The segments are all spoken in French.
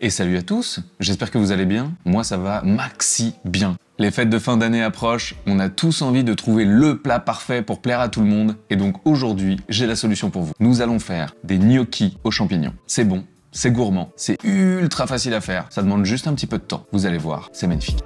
Et salut à tous, j'espère que vous allez bien. Moi ça va maxi bien. Les fêtes de fin d'année approchent, on a tous envie de trouver le plat parfait pour plaire à tout le monde. Et donc aujourd'hui, j'ai la solution pour vous. Nous allons faire des gnocchis aux champignons. C'est bon, c'est gourmand, c'est ultra facile à faire. Ça demande juste un petit peu de temps. Vous allez voir, c'est magnifique.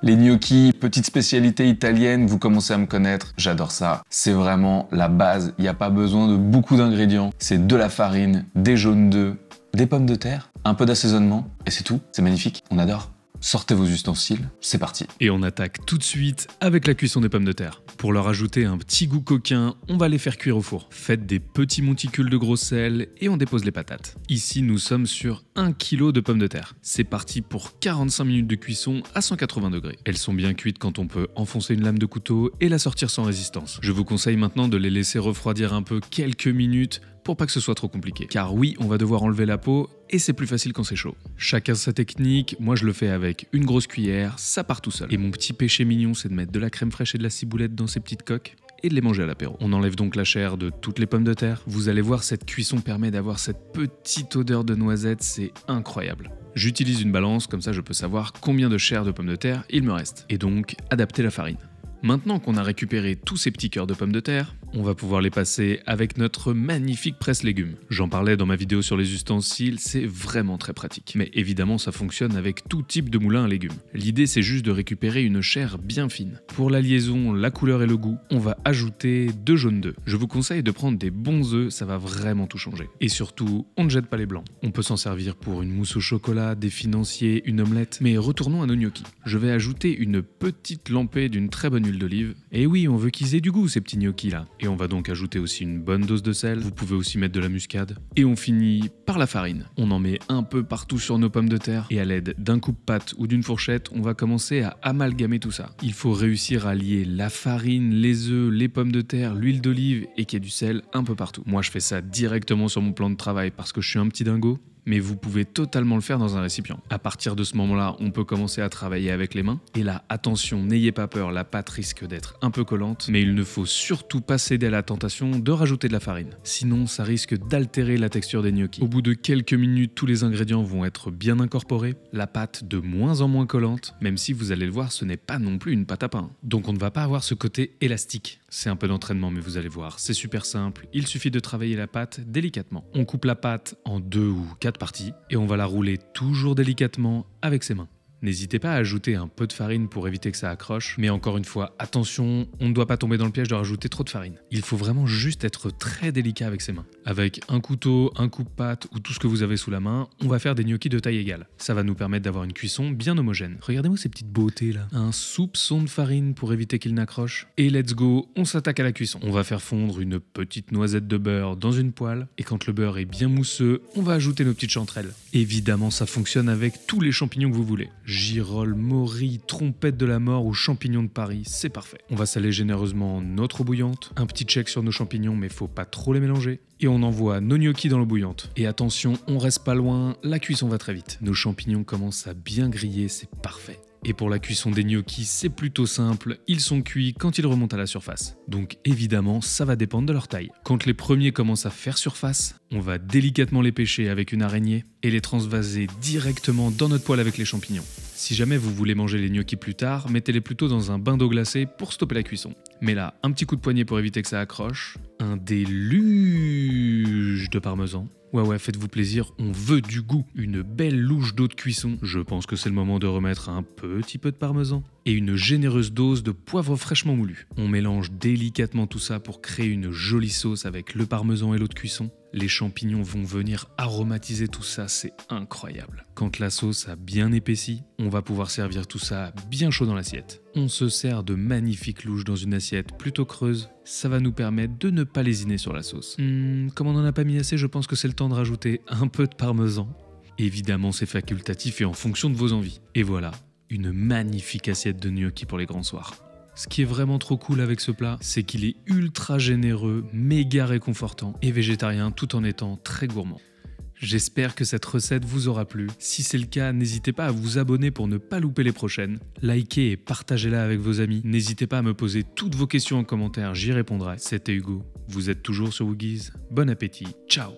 Les gnocchis, petite spécialité italienne, vous commencez à me connaître, j'adore ça. C'est vraiment la base, il n'y a pas besoin de beaucoup d'ingrédients. C'est de la farine, des jaunes d'œufs, des pommes de terre, un peu d'assaisonnement, et c'est tout, c'est magnifique, on adore. Sortez vos ustensiles, c'est parti. Et on attaque tout de suite avec la cuisson des pommes de terre. Pour leur ajouter un petit goût coquin, on va les faire cuire au four. Faites des petits monticules de gros sel et on dépose les patates. Ici, nous sommes sur 1 kg de pommes de terre. C'est parti pour 45 minutes de cuisson à 180 degrés. Elles sont bien cuites quand on peut enfoncer une lame de couteau et la sortir sans résistance. Je vous conseille maintenant de les laisser refroidir un peu quelques minutes pour pas que ce soit trop compliqué. Car oui, on va devoir enlever la peau et c'est plus facile quand c'est chaud. Chacun sa technique, moi je le fais avec une grosse cuillère, ça part tout seul. Et mon petit péché mignon, c'est de mettre de la crème fraîche et de la ciboulette dans ces petites coques et de les manger à l'apéro. On enlève donc la chair de toutes les pommes de terre. Vous allez voir, cette cuisson permet d'avoir cette petite odeur de noisette, c'est incroyable. J'utilise une balance, comme ça je peux savoir combien de chair de pommes de terre il me reste. Et donc, adapter la farine. Maintenant qu'on a récupéré tous ces petits cœurs de pommes de terre, on va pouvoir les passer avec notre magnifique presse-légumes. J'en parlais dans ma vidéo sur les ustensiles, c'est vraiment très pratique. Mais évidemment, ça fonctionne avec tout type de moulin à légumes. L'idée, c'est juste de récupérer une chair bien fine. Pour la liaison, la couleur et le goût, on va ajouter 2 jaunes d'œufs. Je vous conseille de prendre des bons œufs, ça va vraiment tout changer. Et surtout, on ne jette pas les blancs. On peut s'en servir pour une mousse au chocolat, des financiers, une omelette. Mais retournons à nos gnocchis. Je vais ajouter une petite lampée d'une très bonne huile d'olive. Et oui, on veut qu'ils aient du goût, ces petits gnocchis là. Et on va donc ajouter aussi une bonne dose de sel. Vous pouvez aussi mettre de la muscade. Et on finit par la farine. On en met un peu partout sur nos pommes de terre. Et à l'aide d'un coupe-pâte ou d'une fourchette, on va commencer à amalgamer tout ça. Il faut réussir à lier la farine, les œufs, les pommes de terre, l'huile d'olive et qu'il y ait du sel un peu partout. Moi, je fais ça directement sur mon plan de travail parce que je suis un petit dingo. Mais vous pouvez totalement le faire dans un récipient. À partir de ce moment-là, on peut commencer à travailler avec les mains. Et là, attention, n'ayez pas peur, la pâte risque d'être un peu collante, mais il ne faut surtout pas céder à la tentation de rajouter de la farine. Sinon, ça risque d'altérer la texture des gnocchis. Au bout de quelques minutes, tous les ingrédients vont être bien incorporés, la pâte de moins en moins collante, même si vous allez le voir, ce n'est pas non plus une pâte à pain. Donc on ne va pas avoir ce côté élastique. C'est un peu d'entraînement, mais vous allez voir, c'est super simple. Il suffit de travailler la pâte délicatement. On coupe la pâte en 2 ou 4 parties et on va la rouler toujours délicatement avec ses mains. N'hésitez pas à ajouter un peu de farine pour éviter que ça accroche, mais encore une fois, attention, on ne doit pas tomber dans le piège de rajouter trop de farine. Il faut vraiment juste être très délicat avec ses mains. Avec un couteau, un coupe-pâte ou tout ce que vous avez sous la main, on va faire des gnocchis de taille égale. Ça va nous permettre d'avoir une cuisson bien homogène. Regardez-moi ces petites beautés là. Un soupçon de farine pour éviter qu'il n'accroche. Et let's go, on s'attaque à la cuisson. On va faire fondre une petite noisette de beurre dans une poêle, et quand le beurre est bien mousseux, on va ajouter nos petites chanterelles. Évidemment, ça fonctionne avec tous les champignons que vous voulez. Girolles, morilles, trompettes de la mort ou champignons de Paris, c'est parfait. On va saler généreusement notre eau bouillante, un petit check sur nos champignons mais faut pas trop les mélanger. Et on envoie nos gnocchis dans l'eau bouillante. Et attention, on reste pas loin, la cuisson va très vite. Nos champignons commencent à bien griller, c'est parfait. Et pour la cuisson des gnocchis, c'est plutôt simple, ils sont cuits quand ils remontent à la surface. Donc évidemment, ça va dépendre de leur taille. Quand les premiers commencent à faire surface, on va délicatement les pêcher avec une araignée et les transvaser directement dans notre poêle avec les champignons. Si jamais vous voulez manger les gnocchis plus tard, mettez-les plutôt dans un bain d'eau glacée pour stopper la cuisson. Mais là, un petit coup de poignet pour éviter que ça accroche, un déluge de parmesan. Ouais, faites-vous plaisir, on veut du goût. Une belle louche d'eau de cuisson. Je pense que c'est le moment de remettre un petit peu de parmesan. Et une généreuse dose de poivre fraîchement moulu. On mélange délicatement tout ça pour créer une jolie sauce avec le parmesan et l'eau de cuisson. Les champignons vont venir aromatiser tout ça, c'est incroyable. Quand la sauce a bien épaissi, on va pouvoir servir tout ça bien chaud dans l'assiette. On se sert de magnifiques louches dans une assiette plutôt creuse. Ça va nous permettre de ne pas lésiner sur la sauce. Comme on n'en a pas mis assez, je pense que c'est le temps de rajouter un peu de parmesan. Évidemment, c'est facultatif et en fonction de vos envies. Et voilà, une magnifique assiette de gnocchi pour les grands soirs. Ce qui est vraiment trop cool avec ce plat, c'est qu'il est ultra généreux, méga réconfortant et végétarien tout en étant très gourmand. J'espère que cette recette vous aura plu. Si c'est le cas, n'hésitez pas à vous abonner pour ne pas louper les prochaines. Likez et partagez-la avec vos amis. N'hésitez pas à me poser toutes vos questions en commentaire, j'y répondrai. C'était Hugo. Vous êtes toujours sur Woogies. Bon appétit. Ciao.